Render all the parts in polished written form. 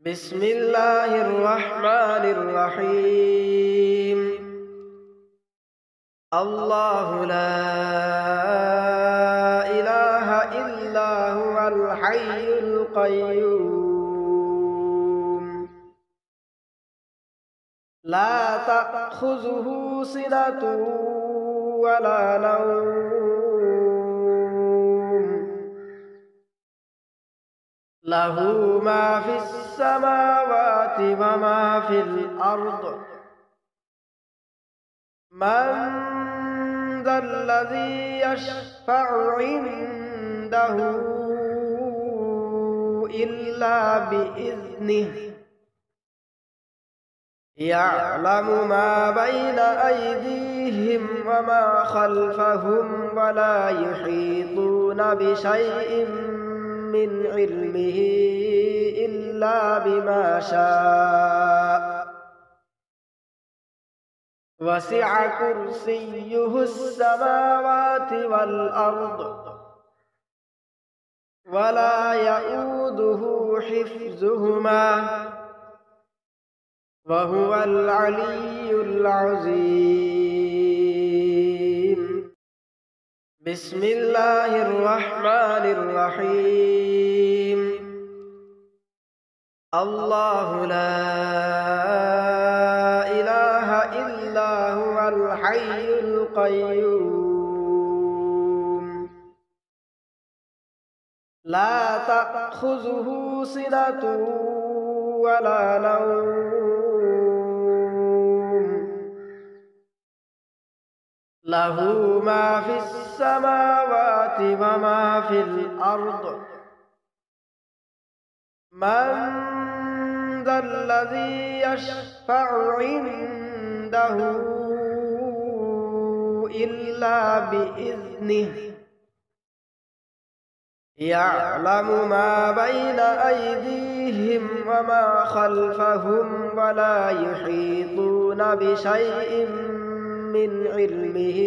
بسم الله الرحمن الرحيم. الله لا إله إلا هو الحي القيوم لا تأخذه سنة ولا نوم له ما في السماوات وما في الأرض من ذا الذي يشفع عنده إلا بإذنه يعلم ما بين أيديهم وما خلفهم ولا يحيطون بشيء من علمه إلا بما شاء وسع كرسيه السماوات والأرض ولا يؤوده حفظهما وهو العلي العظيم. بسم الله الرحمن الرحيم. الله لا إله إلا هو الحي القيوم لا تأخذه سنة ولا نوم له ما في السماوات وما في الأرض من ذا الذي يشفع عنده إلا بإذنه يعلم ما بين أيديهم وما خلفهم ولا يحيطون بشيء من علمه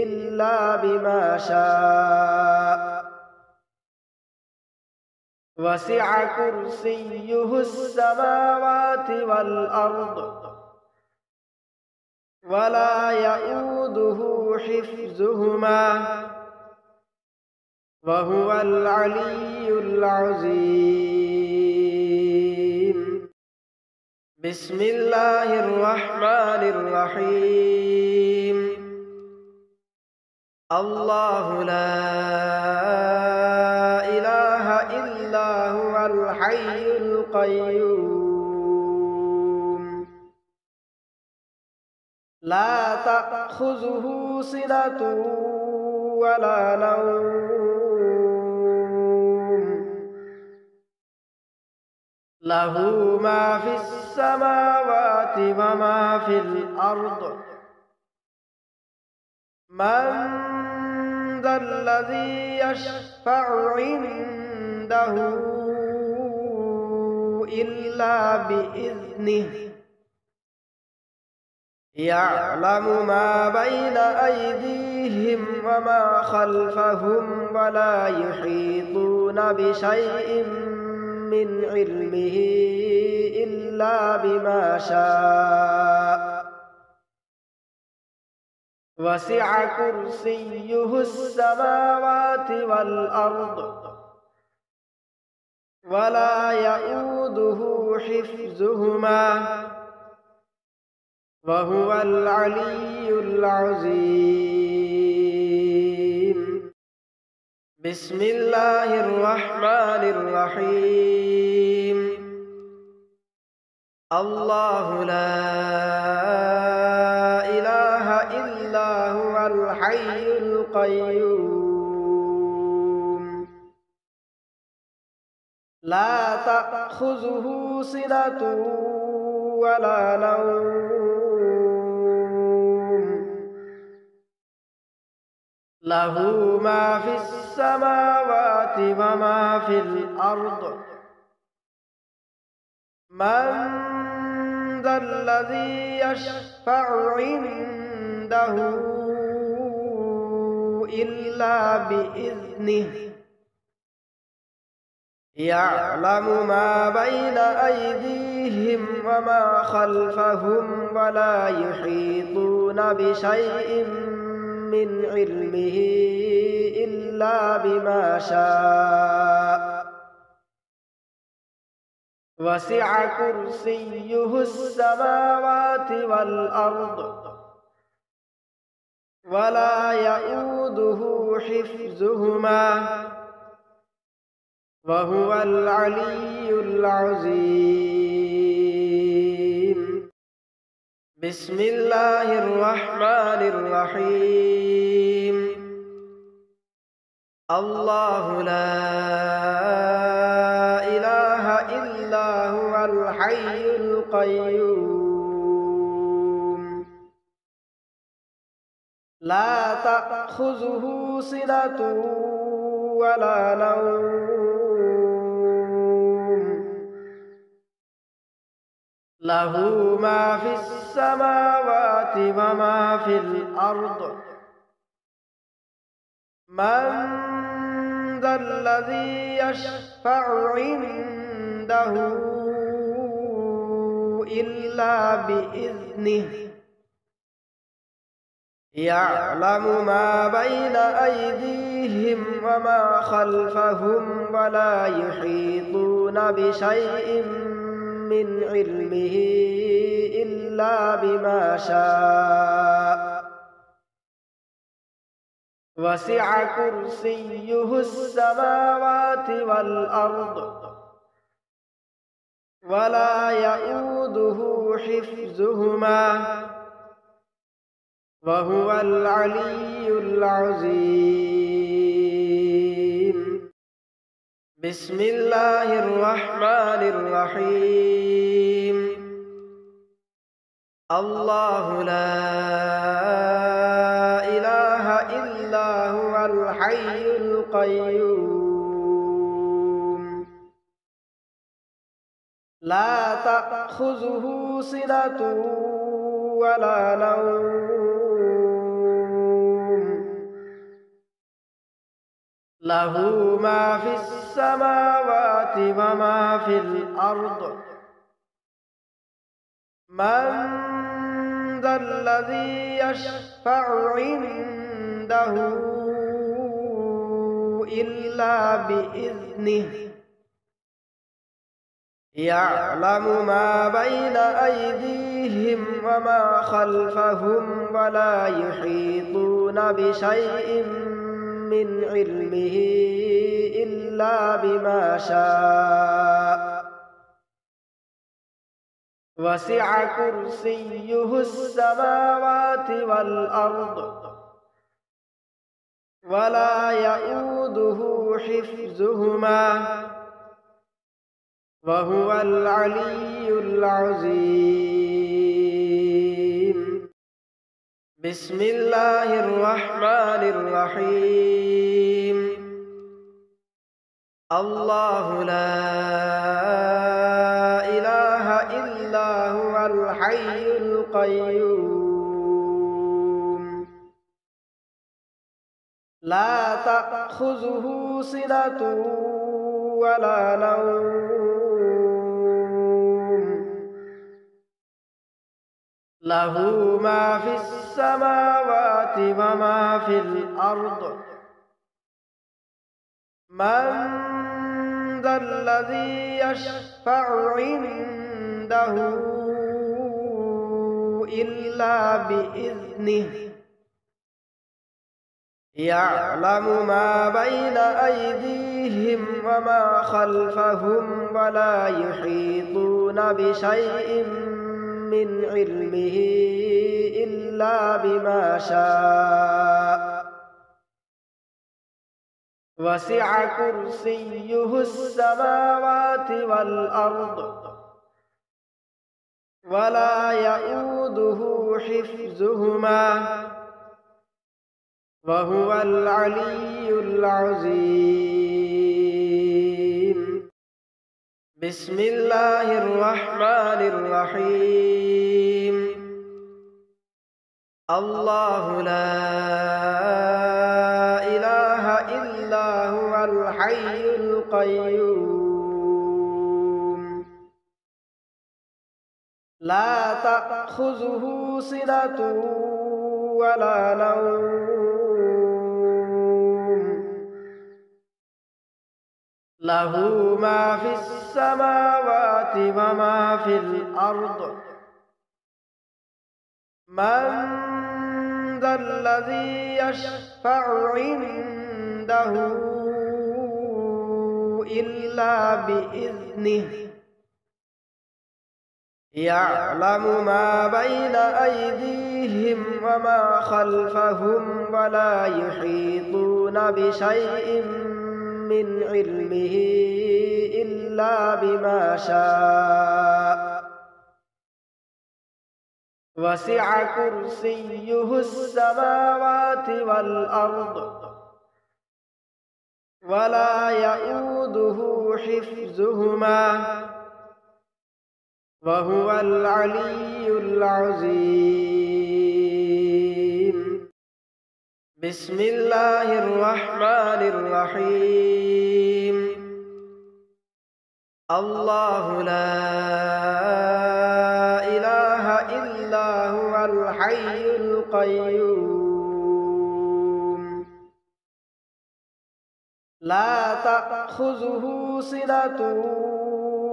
إلا بما شاء وسع كرسيه السماوات والأرض ولا يؤوده حفظهما وهو العلي العظيم. بسم الله الرحمن الرحيم. الله لا إله إلا هو الحي القيوم لا تأخذه سنة ولا نوم له ما في السماوات وما في الأرض من ذا الذي يشفع عنده إلا بإذنه يعلم ما بين أيديهم وما خلفهم ولا يحيطون بشيء من علمه إلا بما شاء وسع كرسيه السماوات والأرض ولا يؤوده حفظهما وهو العلي العظيم. بسم الله الرحمن الرحيم. الله لا إله إلا هو الحي القيوم لا تأخذه سنة ولا نوم له ما في السماوات وما في الأرض من ذا الذي يشفع عنده إلا بإذنه يعلم ما بين أيديهم وما خلفهم ولا يحيطون بشيء من علمه إلا بما شاء وسع كرسيه السماوات والأرض ولا يؤوده حفظهما وهو العلي العظيم بسم الله الرحمن الرحيم الله لا إله إلا هو الحي القيوم لا تأخذه سنة ولا نوم له ما في السماوات وما في الأرض من ذا الذي يشفع عنده إلا بإذنه يعلم ما بين أيديهم وما خلفهم ولا يحيطون بشيء من علمه إلا بما شاء وسع كرسيه السماوات والأرض ولا يؤوده حفظهما وهو العلي العظيم بسم الله الرحمن الرحيم الله لا إله إلا هو الحي القيوم لا تأخذه سنة ولا نوم له ما في السماوات وما في الأرض من ذا الذي يشفع عنده إلا بإذنه يعلم ما بين أيديهم وما خلفهم ولا يحيطون بشيء من علمه إلا بما شاء وسع كرسيه السماوات والأرض ولا يؤوده حفظهما وهو العلي العظيم بسم الله الرحمن الرحيم الله لا إله إلا هو الحي القيوم لا تأخذه سنة ولا نوم له ما في السماوات وما في الأرض من ذا الذي يشفع عنده إلا بإذنه يعلم ما بين أيديهم وما خلفهم ولا يحيطون بشيء من علمه إلا بما شاء وسع كرسيه السماوات والأرض ولا يؤوده حفظهما وهو العلي العظيم بسم الله الرحمن الرحيم الله لا إله إلا هو الحي القيوم لا تأخذه سنة ولا نوم له ما في السماوات وما في الأرض من ذا الذي يشفع عنده إلا بإذنه يعلم ما بين أيديهم وما خلفهم ولا يحيطون بشيء من علمه إلا بما شاء وسع كرسيه السماوات والأرض ولا يؤوده حفظهما وهو العلي العظيم بسم الله الرحمن الرحيم الله لا إله إلا هو الحي القيوم لا تأخذه سنة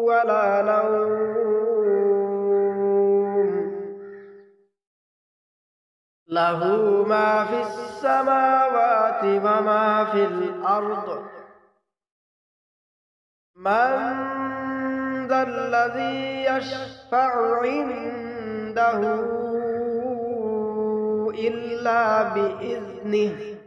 ولا نوم له ما في السماوات وما في الأرض من ذا الذي يشفع عنده إلا بإذنه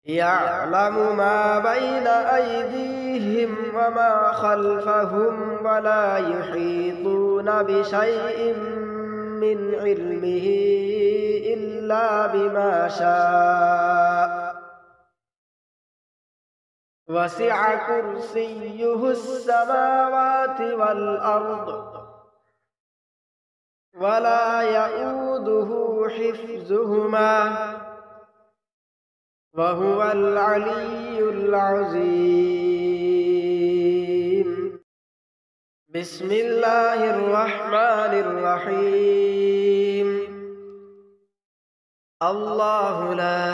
يعلم ما بين أيديهم وما خلفهم ولا يحيطون بشيء من علمه إلا بما شاء وسع كرسيه السماوات والأرض ولا يؤوده حفظهما وهو العلي العظيم بسم الله الرحمن الرحيم الله لا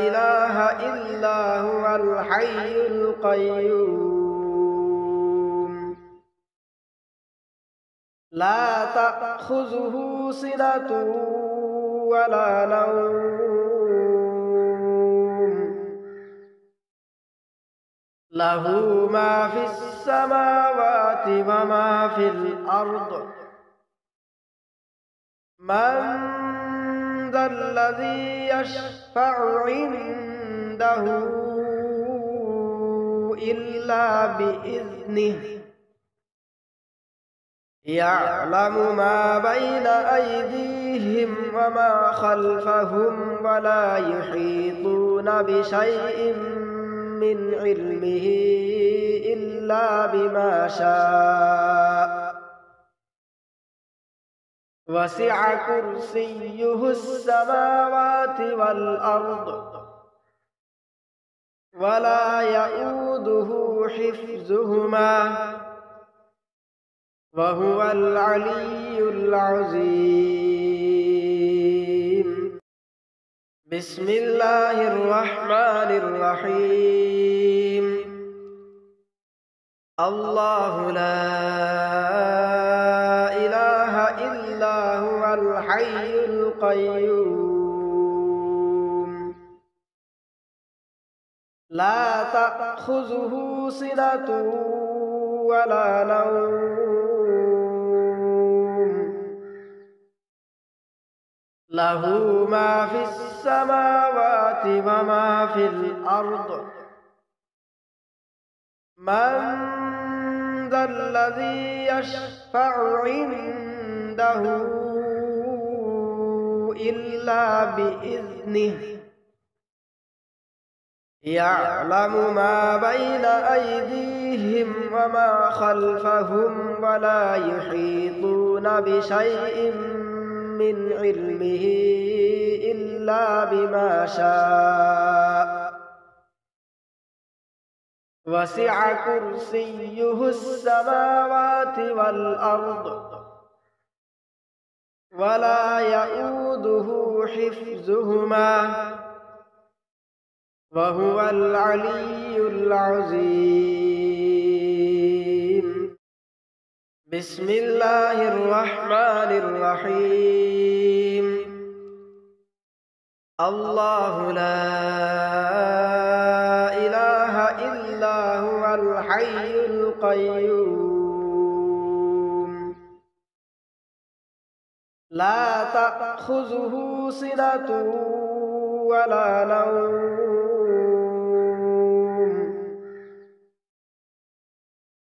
إله إلا هو الحي القيوم لا تأخذه سنة ولا نوم له ما في السماوات وما في الأرض من ذا الذي يشفع عنده إلا بإذنه يعلم ما بين أيديهم وما خلفهم ولا يحيطون بشيء من علمه إلا بما شاء وسع كرسيه السماوات والأرض ولا يؤوده حفظهما وهو العلي العظيم بسم الله الرحمن الرحيم الله لا إله إلا هو الحي القيوم لا تأخذه سنة ولا نوم له ما في السماوات وما في الأرض من ذا الذي يشفع عنده إلا بإذنه يعلم ما بين أيديهم وما خلفهم ولا يحيطون بشيء من علمه إلا بما شاء وسع كرسيه السماوات والأرض ولا يئوده حفظهما وهو العلي العظيم. بسم الله الرحمن الرحيم. الله لا إله إلا هو الحي القيوم لا تأخذه سنة ولا نوم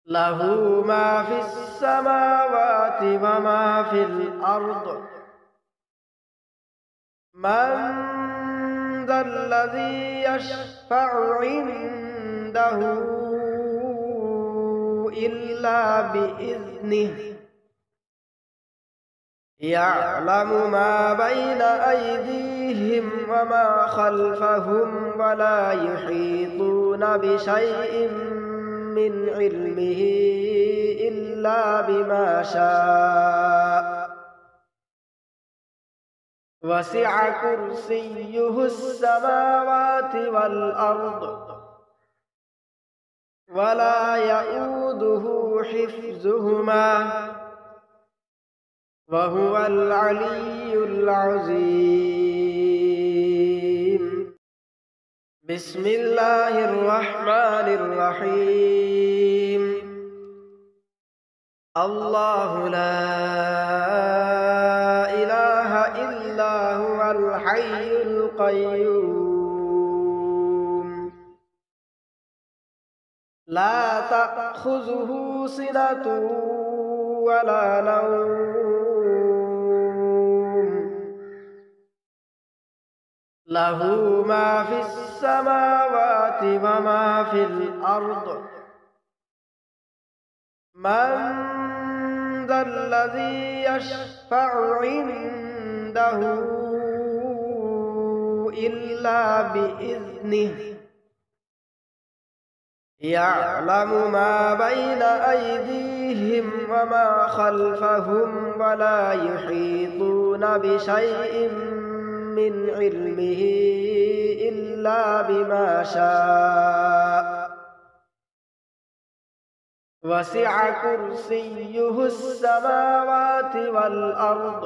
له ما في السماوات وما في الأرض من ذا الذي يشفع عنده إلا بإذنه يعلم ما بين أيديهم وما خلفهم ولا يحيطون بشيء من علمه إلا بما شاء وسع كرسيه السماوات والأرض ولا يئوده حفظهما وهو العلي العظيم. بسم الله الرحمن الرحيم. الله لا إله إلا هو الحي القيوم لا تأخذه سنة ولا نوم له ما في السماوات وما في الأرض من ذا الذي يشفع عنده إلا بإذنه يعلم ما بين أيديهم وما خلفهم ولا يحيطون بشيء من علمه إلا بما شاء وسع كرسيه السماوات والأرض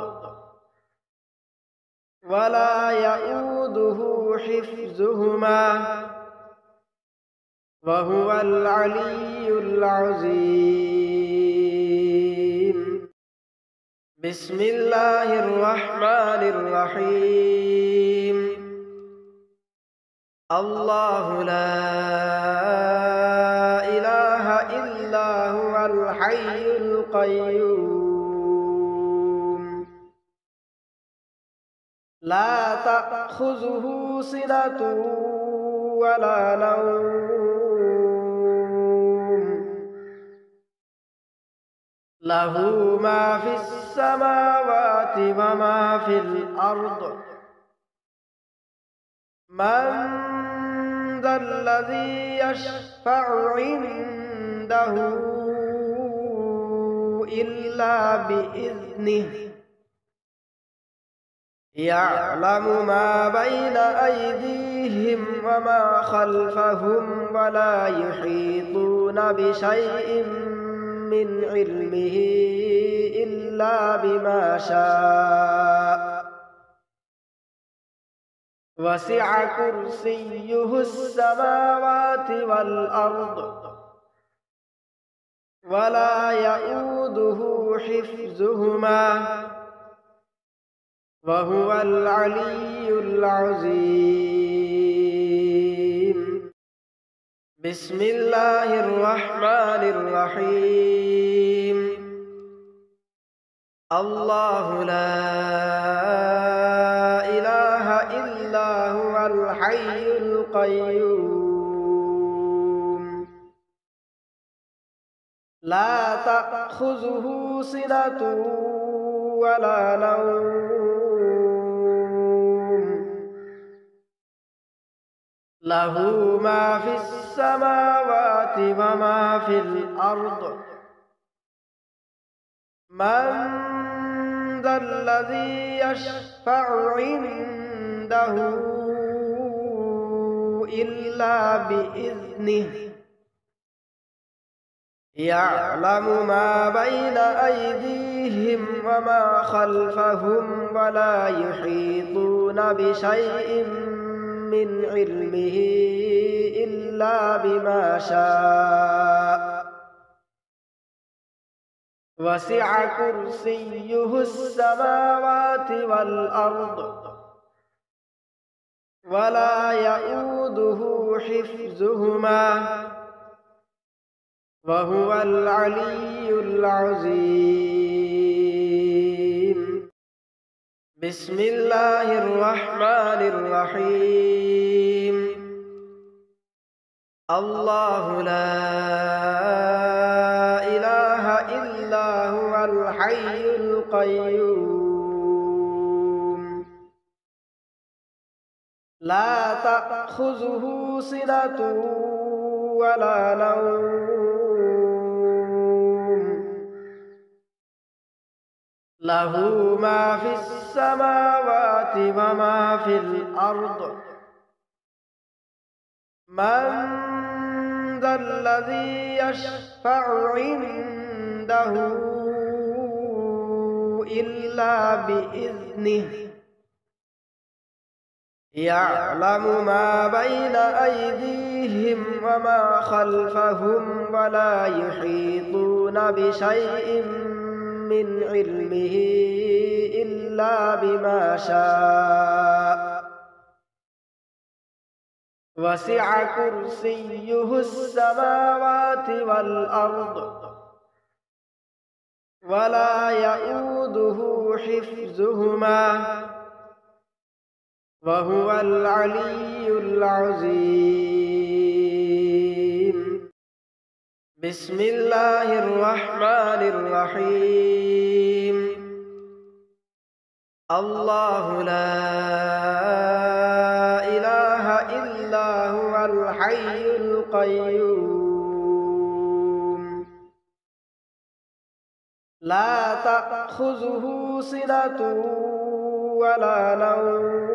ولا يئوده حفظهما وهو العلي العظيم. بسم الله الرحمن الرحيم. الله لا إله إلا هو الحي القيوم لا تأخذه سنة ولا نوم له ما في السماوات وما في الأرض من ذا الذي يشفع عنده إلا بإذنه يعلم ما بين أيديهم وما خلفهم ولا يحيطون بشيء من علمه إلا بما شاء وسع كرسيه السماوات والأرض ولا يئوده حفظهما وهو العلي العظيم. بسم الله الرحمن الرحيم. الله لا إله إلا هو الحي القيوم لا تأخذه سنة ولا نوم له ما في السماوات وما في الأرض من ذا الذي يشفع عنده إلا بإذنه يعلم ما بين أيديهم وما خلفهم ولا يحيطون بشيء من علمه إلا بما شاء وسع كرسيه السماوات والأرض ولا يؤوده حفظهما وهو العلي العظيم بسم الله الرحمن الرحيم الله لا إله إلا هو الحي القيوم لا تأخذه سنة ولا نوم له ما في السماوات وما في الأرض من ذا الذي يشفع عنده إلا بإذنه يعلم ما بين أيديهم وما خلفهم ولا يحيطون بشيء من علمه إلا بما شاء وسع كرسيه السماوات والأرض ولا يؤوده حفظهما وهو العلي العظيم بسم الله الرحمن الرحيم الله لا إله إلا هو الحي القيوم لا تأخذه سنة ولا نوم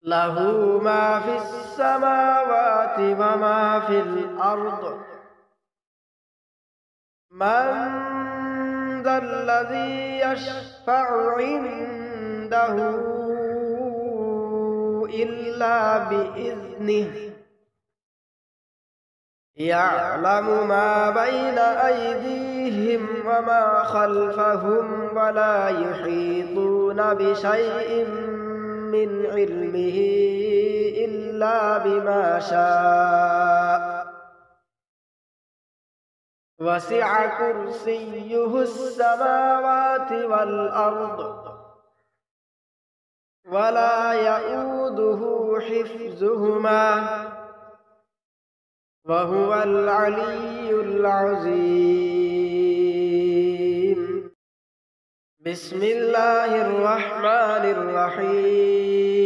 له ما في السماوات وما في الأرض من ذا الذي يشفع عنده إلا بإذنه يعلم ما بين أيديهم وما خلفهم ولا يحيطون بشيء من علمه إلا بما شاء وسع كرسيه السماوات والأرض ولا يؤوده حفظهما وهو العلي العظيم بسم الله الرحمن الرحيم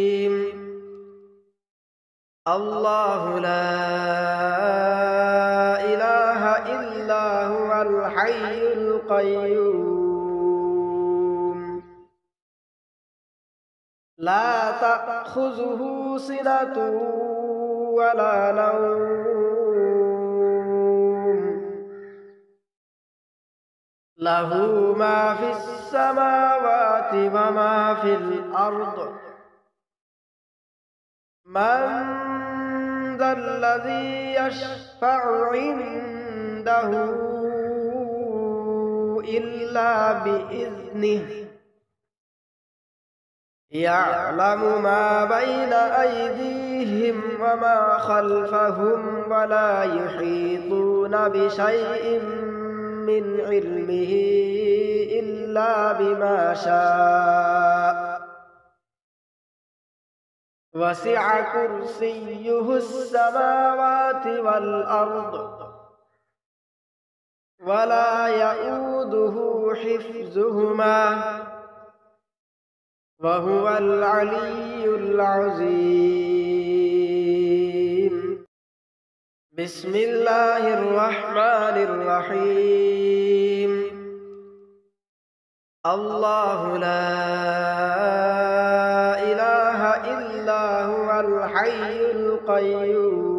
الله لا إله إلا هو الحي القيوم لا تأخذه سنة ولا نوم له ما في السماوات وما في الأرض من ذا الذي يشفع عنده إلا بإذنه يعلم ما بين أيديهم وما خلفهم ولا يحيطون بشيء من علمه إلا بما شاء وسع كرسيه السماوات والأرض ولا يؤوده حفظهما وهو العلي العظيم. بسم الله الرحمن الرحيم. الله لا إله إلا هو الحي القيوم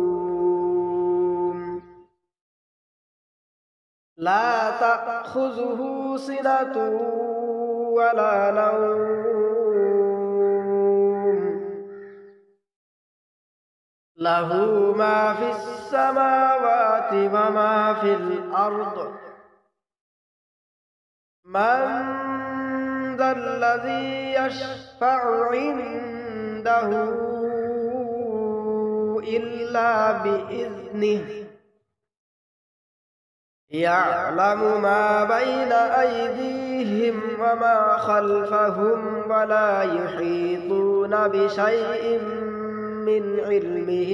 لا تأخذه سنة ولا نوم له ما في السماوات وما في الأرض من ذا الذي يشفع عنده إلا بإذنه يعلم ما بين أيديهم وما خلفهم ولا يحيطون بشيء من علمه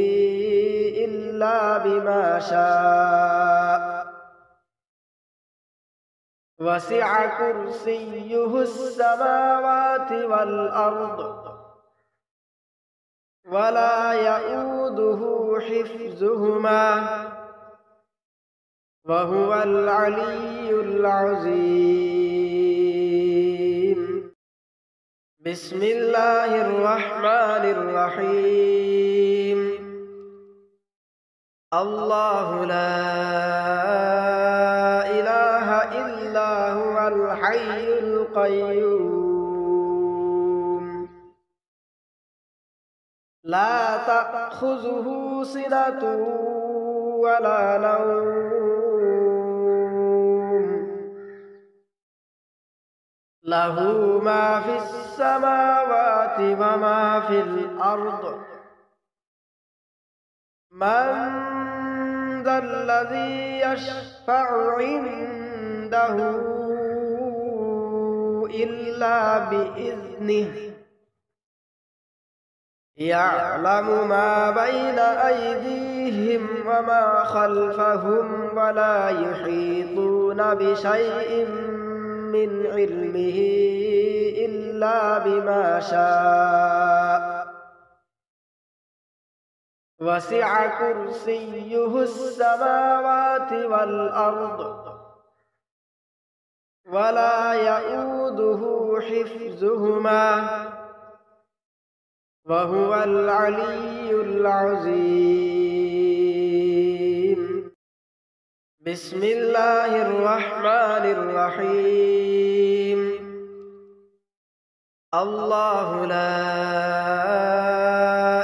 إلا بما شاء وسع كرسيه السماوات والأرض ولا يئوده حفظهما وهو العلي العظيم. بسم الله الرحمن الرحيم. الله لا إله إلا هو الحي القيوم لا تأخذه سنة ولا نوم له ما في السماوات وما في الأرض من ذا الذي يشفع عنده إلا بإذنه يعلم ما بين أيديهم وما خلفهم ولا يحيطون بشيء من علمه إلا بما شاء وسع كرسيه السماوات والأرض ولا يئوده حفظهما وهو العلي العظيم. بسم الله الرحمن الرحيم. الله لا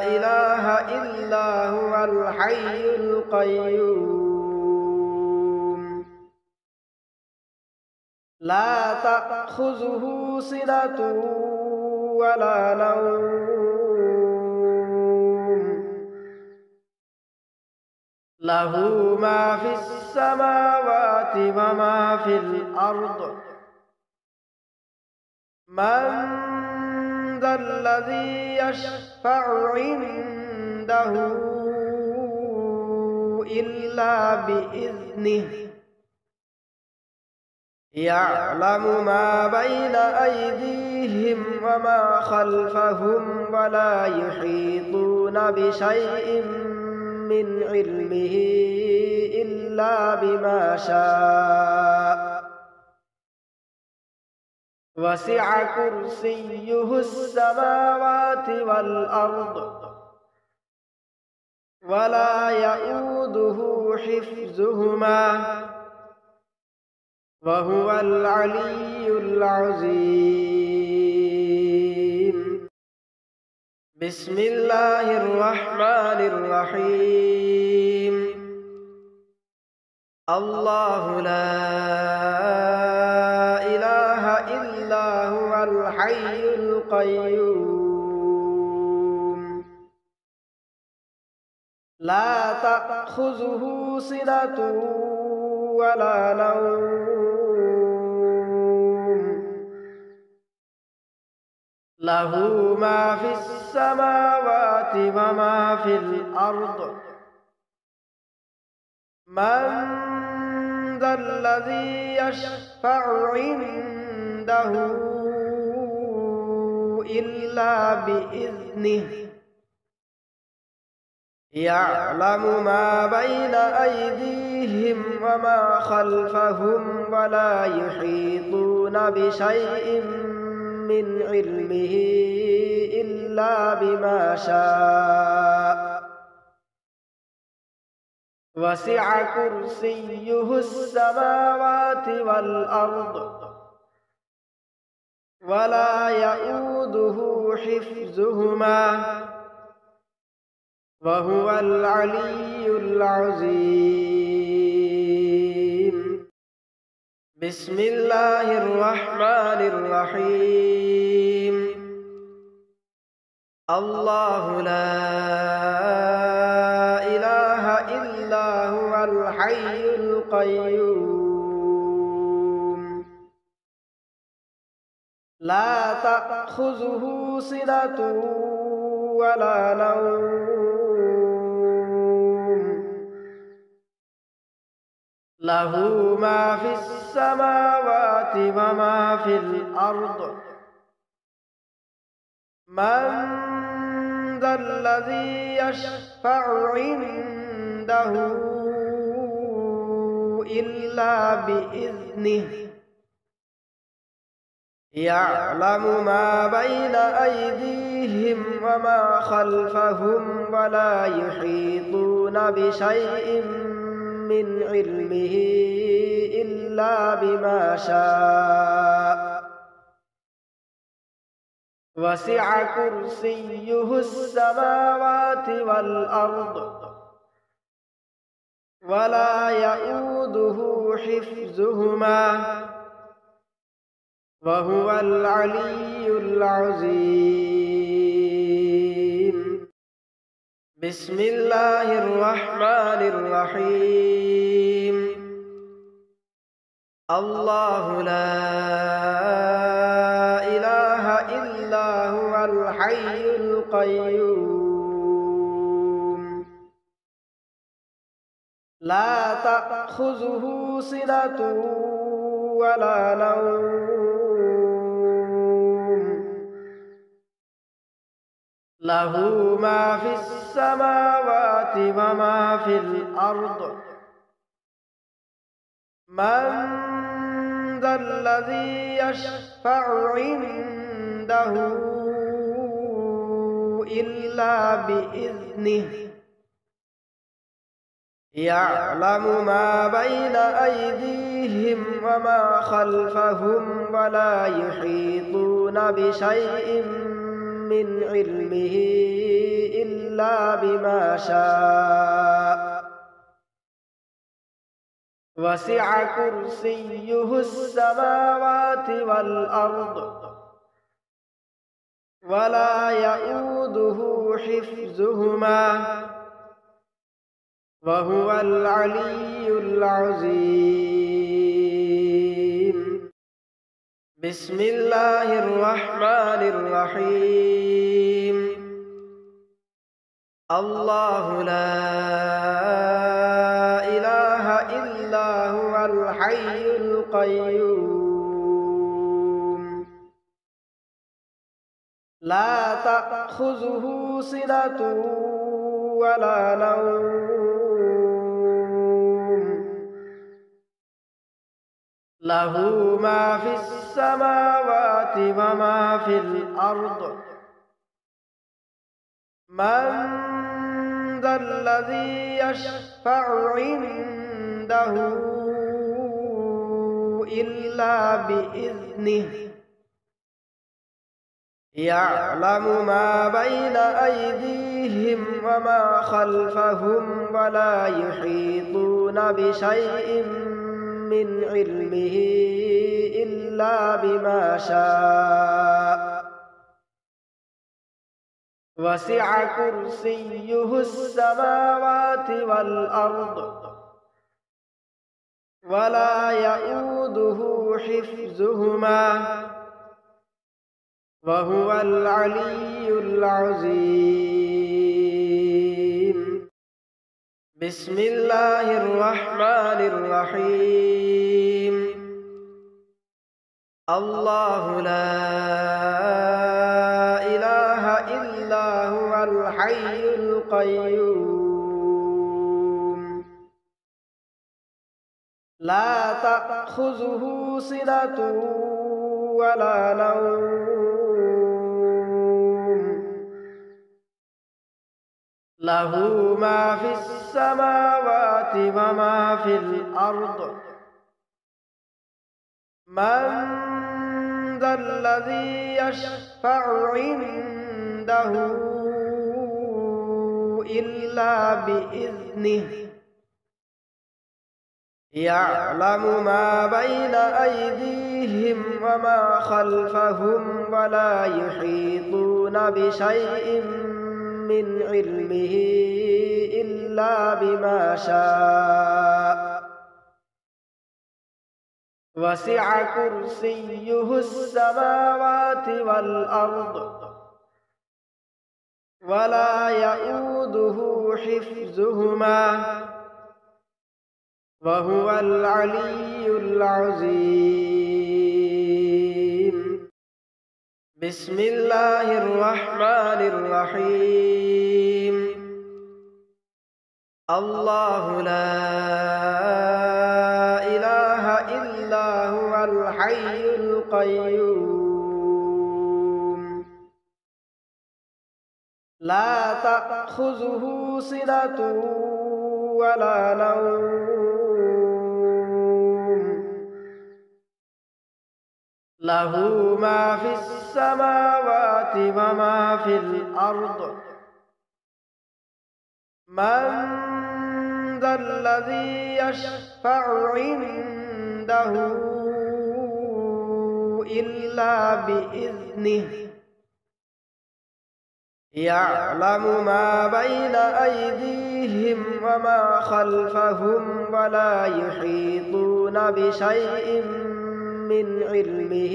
إله إلا هو الحي القيوم لا تأخذه سنة ولا نوم له ما في السماوات وما في الأرض من ذا الذي يشفع عنده إلا بإذنه يعلم ما بين أيديهم وما خلفهم ولا يحيطون بشيء من علمه إلا بما شاء وسع كرسيه السماوات والأرض ولا يئوده حفظهما وهو العلي العظيم. بسم الله الرحمن الرحيم. الله لا إله إلا هو الحي القيوم لا تأخذه سنة ولا نوم له ما في السماوات وما في الأرض من ذا الذي يشفع عنده إلا بإذنه يعلم ما بين أيديهم وما خلفهم ولا يحيطون بشيء من علمه إلا بما شاء وسع كرسيه السماوات والأرض ولا يؤوده حفظهما وهو العلي العظيم بسم الله الرحمن الرحيم الله لا إله إلا هو الحي القيوم لا تأخذه سنة ولا نوم له ما في السماوات وما في الأرض من ذا الذي يشفع عنده إلا بإذنه يعلم ما بين أيديهم وما خلفهم ولا يحيطون بشيء من علمه إلا بما شاء وسع كرسيه السماوات والأرض ولا يؤوده حفظهما وهو العلي العظيم بسم الله الرحمن الرحيم الله لا إله إلا هو الحي القيوم لا تأخذه سنة ولا نوم له ما في السماوات وما في الأرض من ذا الذي يشفع عنده إلا بإذنه يعلم ما بين أيديهم وما خلفهم ولا يحيطون بشيء من علمه إلا بما شاء وسع كرسيه السماوات والأرض ولا يؤوده حفظهما وهو العلي العظيم بسم الله الرحمن الرحيم الله لا إله إلا هو الحي القيوم لا تأخذه سنة ولا نوم له ما في السماوات وما في الأرض من ذا الذي يشفع عنده إلا بإذنه يعلم ما بين أيديهم وما خلفهم ولا يحيطون بشيء من علمه إلا بما شاء وسع كرسيه السماوات والأرض ولا يؤوده حفظهما وهو العلي العظيم بسم الله الرحمن الرحيم الله لا الحي القيوم لا تأخذه سنة ولا نوم له ما في السماوات وما في الأرض من ذا الذي يشفع عنده إلا بإذنه يعلم ما بين أيديهم وما خلفهم ولا يحيطون بشيء من علمه إلا بما شاء وسع كرسيه السماوات والأرض ولا يئوده حفظهما وهو العلي العظيم بسم الله الرحمن الرحيم الله لا إله إلا هو الحي القيوم لا تأخذه سنة ولا نوم له ما في السماوات وما في الأرض من ذا الذي يشفع عنده إلا بإذنه يعلم ما بين أيديهم وما خلفهم ولا يحيطون بشيء من علمه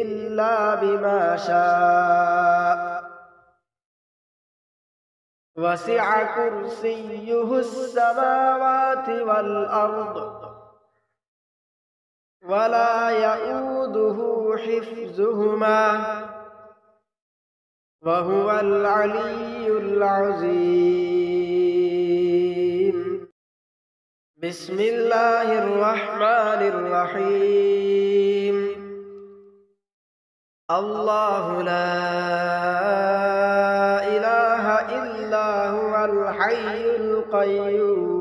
إلا بما شاء وسع كرسيه السماوات والأرض ولا يئوده حفظهما وهو العلي العظيم بسم الله الرحمن الرحيم الله لا إله إلا هو الحي القيوم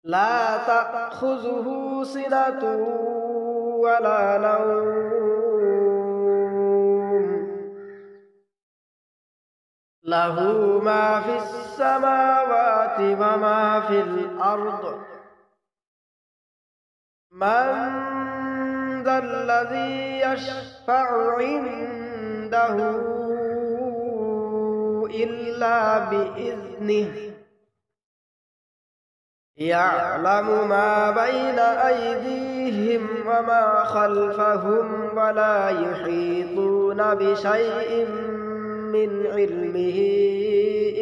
لا تأخذه سنة ولا نوم له ما في السماوات وما في الأرض من ذا الذي يشفع عنده إلا بإذنه يعلم ما بين أيديهم وما خلفهم ولا يحيطون بشيء من علمه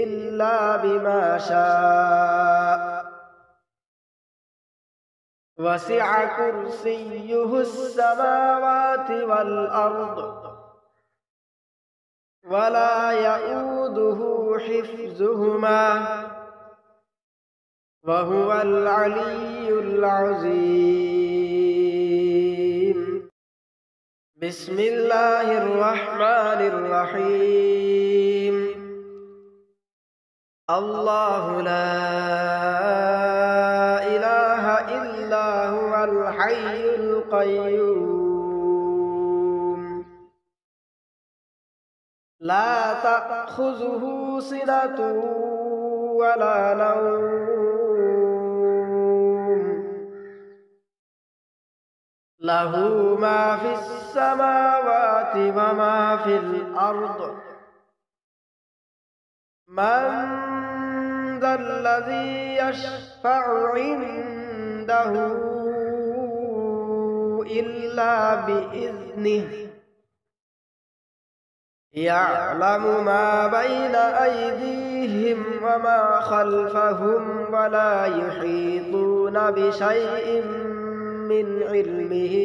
إلا بما شاء وسع كرسيه السماوات والأرض ولا يئوده حفظهما وهو العلي العظيم بسم الله الرحمن الرحيم الله لا إله إلا هو الحي القيوم لا تأخذه سنة ولا نوم له ما في السماوات وما في الأرض من ذا الذي يشفع عنده إلا بإذنه يعلم ما بين أيديهم وما خلفهم ولا يحيطون بشيء من علمه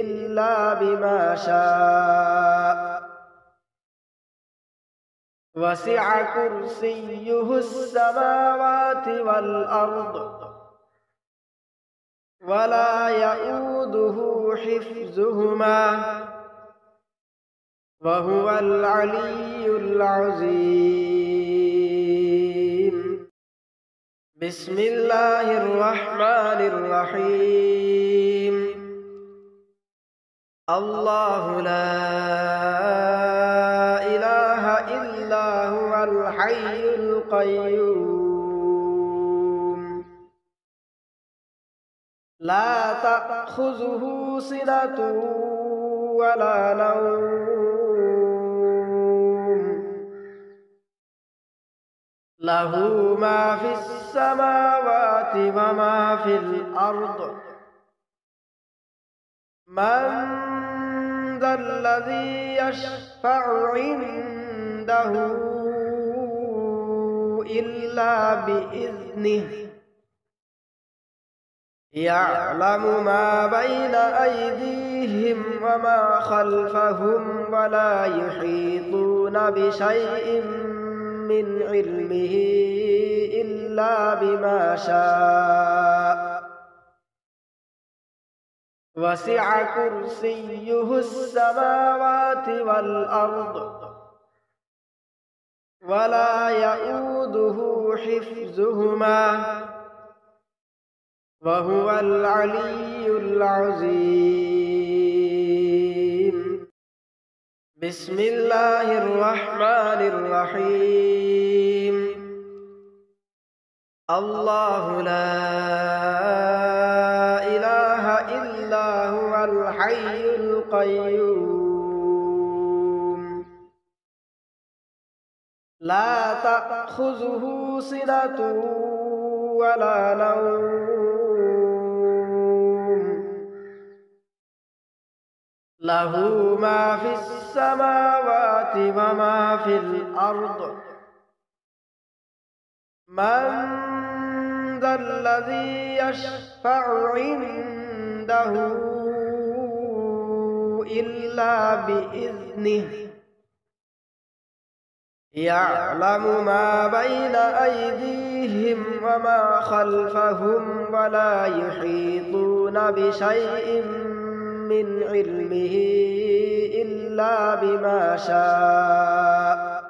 إلا إلا بما شاء وسع كرسيه السماوات والأرض ولا يئوده حفظهما وهو العلي العظيم بسم الله الرحمن الرحيم الله لا إله إلا هو الحي القيوم لا تأخذه سنة ولا نوم له ما في السماوات وما في الأرض من ذا الذي يشفع عنده إلا بإذنه يعلم ما بين أيديهم وما خلفهم ولا يحيطون بشيء من علمه إلا بما شاء وسع كرسيه السماوات والأرض ولا يئوده حفظهما وهو العلي العظيم بسم الله الرحمن الرحيم الله لا إله إلا هو الحي القيوم لا تأخذه سنة ولا نوم له ما في السماوات وما في الأرض من ذا الذي يشفع عنده إلا بإذنه يعلم ما بين أيديهم وما خلفهم ولا يحيطون بشيء من علمه إلا بما شاء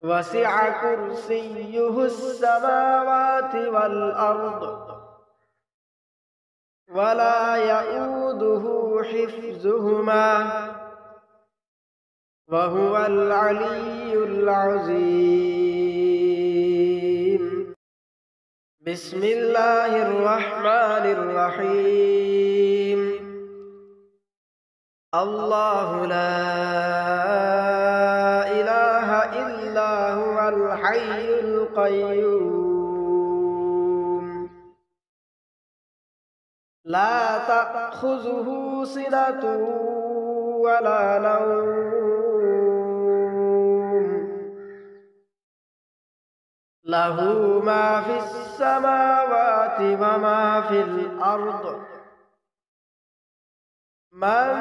وسع كرسيه السماوات والأرض ولا يئوده حفظهما وهو العلي العظيم بسم الله الرحمن الرحيم الله لا إله إلا هو الحي القيوم لا تأخذه سنة ولا نوم له ما في السماوات وما في الأرض من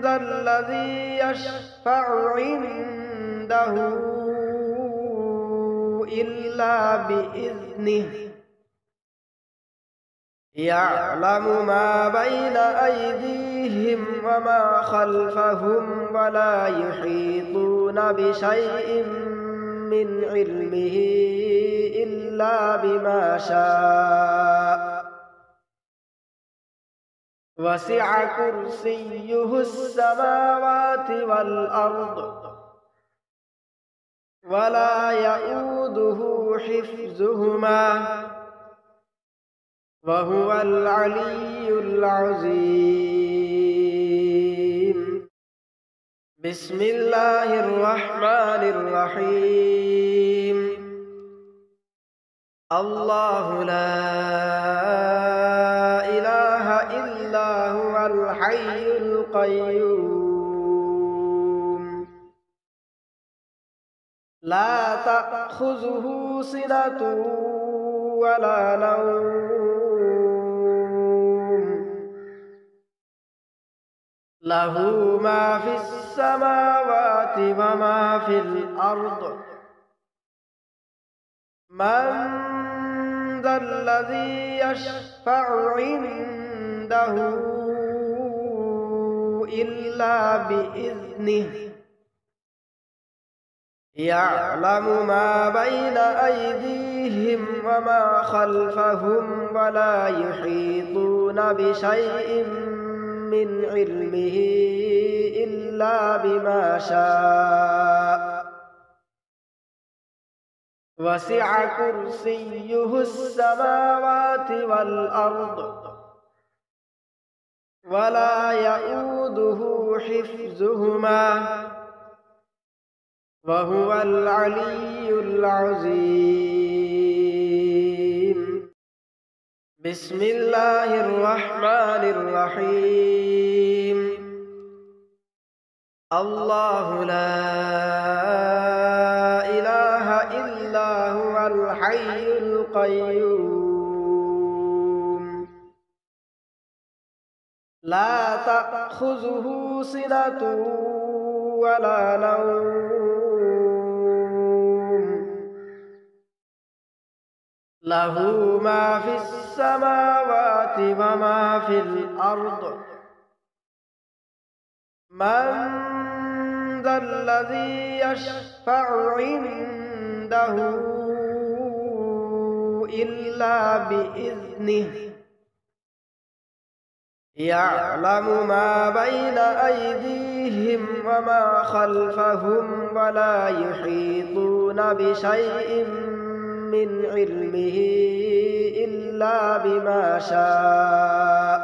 ذا الذي يشفع عنده إلا بإذنه يعلم ما بين أيديهم وما خلفهم ولا يحيطون بشيء من علمه إلا بما شاء وسع كرسيه السماوات والأرض ولا يئوده حفظهما وهو العلي العظيم بسم الله الرحمن الرحيم الله لا إله إلا هو الحي القيوم لا تأخذه سنة ولا نوم له ما في السماوات وما في الأرض من ذا الذي يشفع عنده إلا بإذنه يعلم ما بين أيديهم وما خلفهم ولا يحيطون بشيء من علمه إلا بما شاء وسع كرسيه السماوات والأرض ولا يئوده حفظهما وهو العلي العظيم بسم الله الرحمن الرحيم الله لا إله إلا هو الحي القيوم لا تأخذه سنة ولا نوم له ما في السماوات وما في الأرض من ذا الذي يشفع عنده إلا بإذنه يعلم ما بين أيديهم وما خلفهم ولا يحيطون بشيء من علمه إلا بما شاء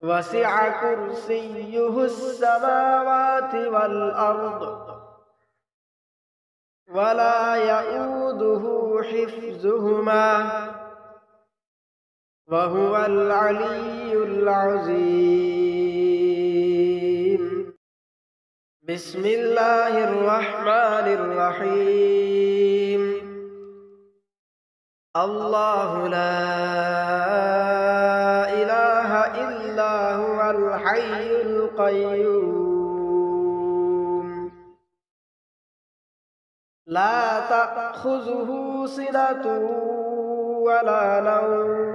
وسع كرسيه السماوات والأرض ولا يئوده حفظهما وهو العلي العظيم بسم الله الرحمن الرحيم الله لا إله إلا هو الحي القيوم لا تأخذه سنة ولا نوم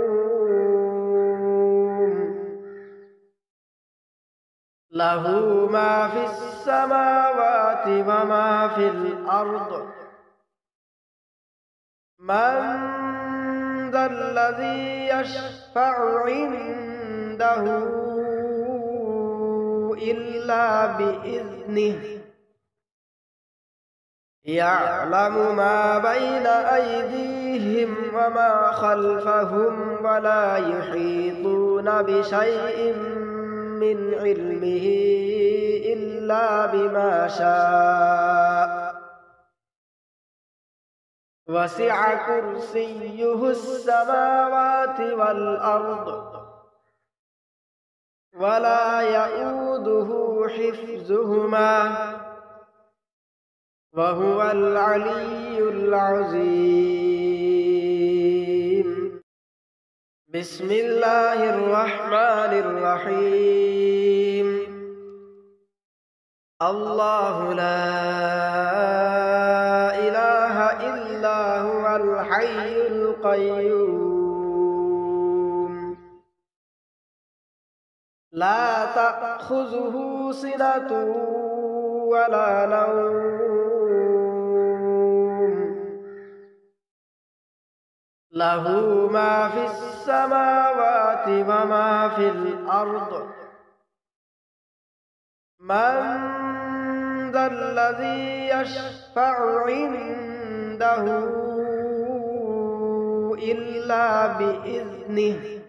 له ما في السماوات وما في الأرض من ذا الذي يشفع عنده إلا بإذنه يعلم ما بين أيديهم وما خلفهم ولا يحيطون بشيء من علمه إلا بما شاء وسع كرسيه السماوات والأرض ولا يئوده حفظهما وهو العلي العظيم بسم الله الرحمن الرحيم الله لا إله إلا هو الحي القيوم لا تأخذه سنة ولا نوم له ما في السماوات وما في الأرض من ذا الذي يشفع عنده إلا بإذنه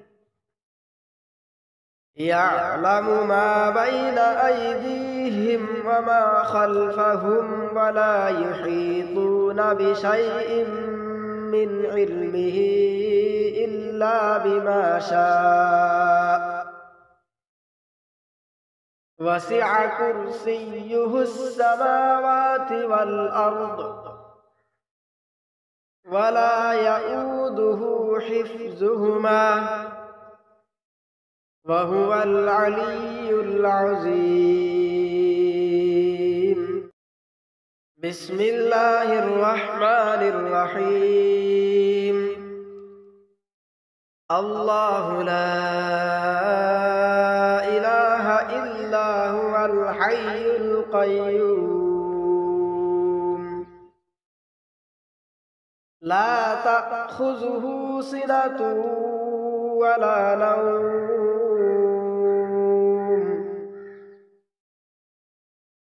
يعلم ما بين أيديهم وما خلفهم ولا يحيطون بشيء من علمه إلا بما شاء وسع كرسيه السماوات والأرض ولا يئوده حفظهما وهو العلي العظيم. بسم الله الرحمن الرحيم. الله لا إله إلا هو الحي القيوم لا تأخذه سنة ولا نوم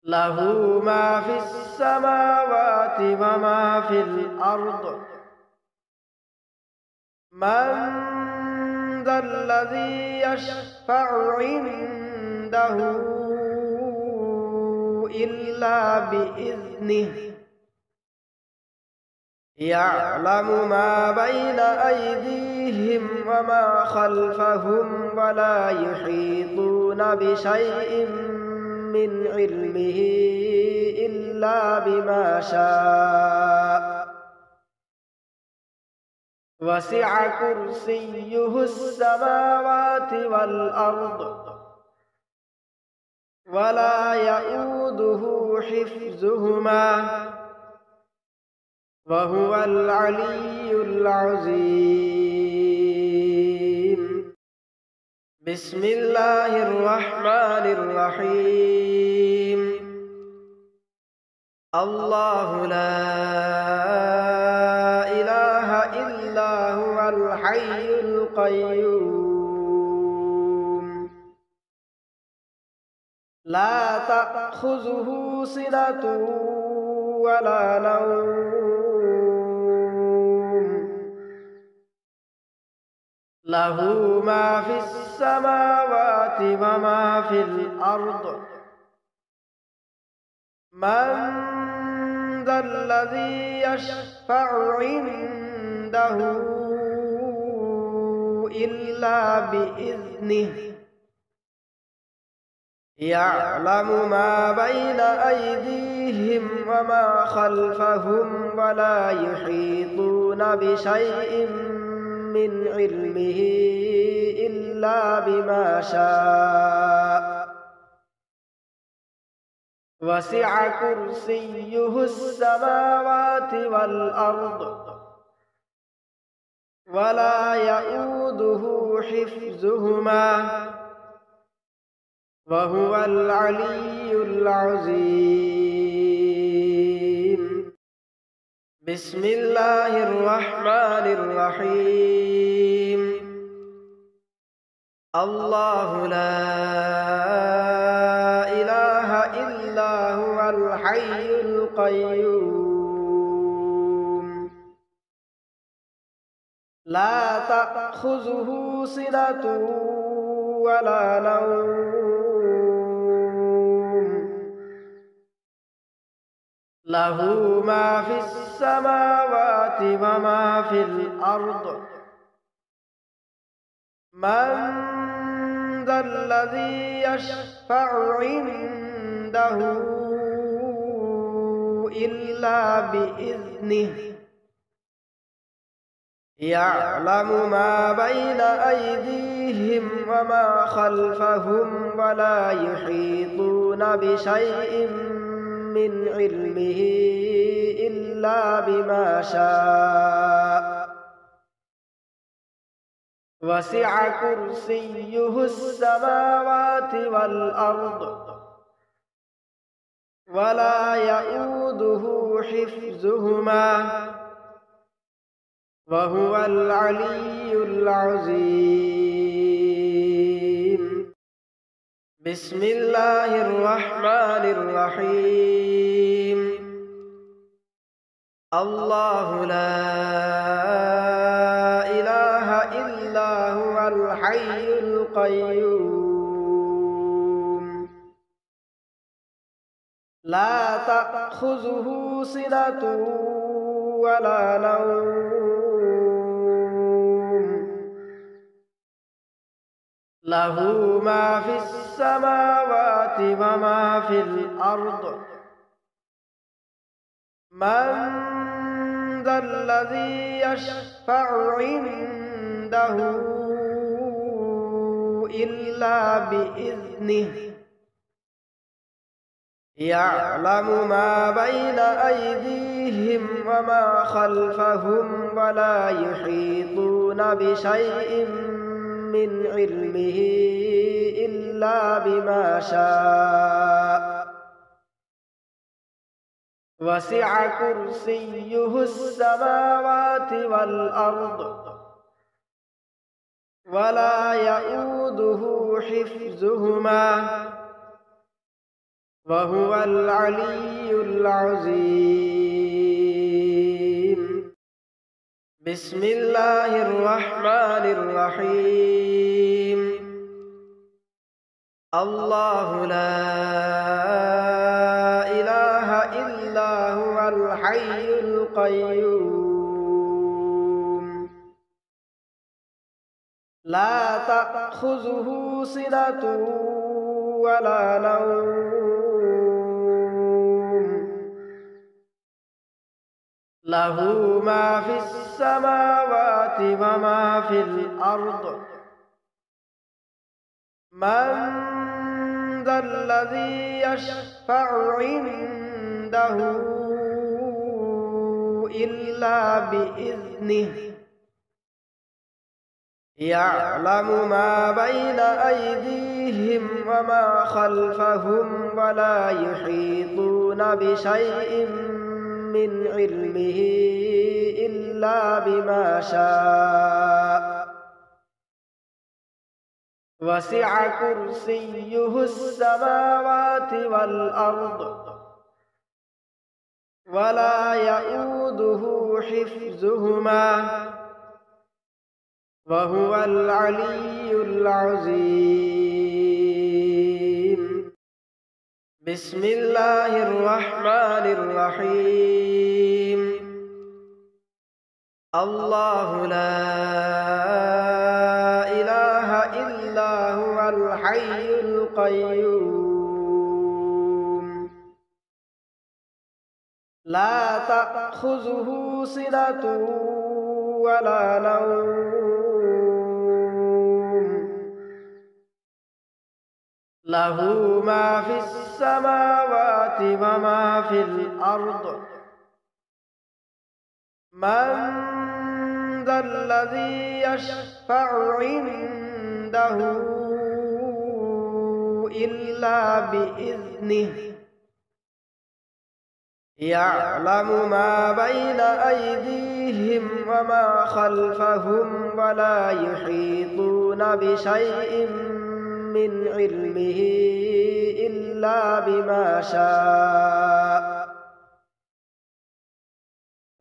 له ما في السماوات وما في الأرض من ذا الذي يشفع عنده إلا بإذنه يعلم ما بين أيديهم وما خلفهم ولا يحيطون بشيء من علمه إلا بما شاء وسع كرسيه السماوات والأرض ولا يئوده حفظهما وهو العلي العظيم. بسم الله الرحمن الرحيم. الله لا إله إلا هو الحي القيوم لا تأخذه سنة ولا نوم له ما في السماوات وما في الأرض من ذا الذي يشفع عنده إلا بإذنه يعلم ما بين أيديهم وما خلفهم ولا يحيطون بشيء من علمه إلا بما شاء وسع كرسيه السماوات والأرض ولا يئوده حفظهما وهو العلي العظيم. بسم الله الرحمن الرحيم. الله لا إله إلا هو الحي القيوم لا تأخذه سنة ولا نوم له ما في السماوات وما في الأرض من ذا الذي يشفع عنده إلا بإذنه يعلم ما بين أيديهم وما خلفهم ولا يحيطون بشيء من علمه إلا بما شاء وسع كرسيه السماوات والأرض ولا يئوده حفظهما وهو العلي العظيم. بسم الله الرحمن الرحيم. الله لا إله إلا هو الحي القيوم لا تأخذه سنة ولا نوم له ما في السماوات وما في الأرض من ذا الذي يشفع عنده إلا بإذنه يعلم ما بين أيديهم وما خلفهم ولا يحيطون بشيء من علمه إلا بما شاء وسع كرسيه السماوات والأرض ولا يؤوده حفظهما وهو العلي العظيم بسم الله الرحمن الرحيم الله لا إله إلا هو الحي القيوم لا تأخذه سنة ولا نوم له ما في السماوات وما في الأرض من ذا الذي يشفع عنده إلا بإذنه يعلم ما بين أيديهم وما خلفهم ولا يحيطون بشيء من علمه إلا بما شاء وسع كرسيه السماوات والأرض ولا يؤوده حفظهما وهو العلي العظيم بسم الله الرحمن الرحيم الله لا إله إلا هو الحي القيوم لا تأخذه سنة ولا نوم له ما في السماوات وما في الأرض من ذا الذي يشفع عنده إلا بإذنه يعلم ما بين أيديهم وما خلفهم ولا يحيطون بشيء من علمه إلا بما شاء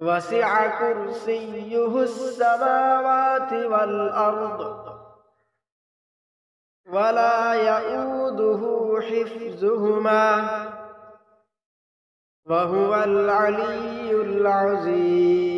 وسع كرسيه السماوات والأرض ولا يؤوده حفظهما وهو العلي العظيم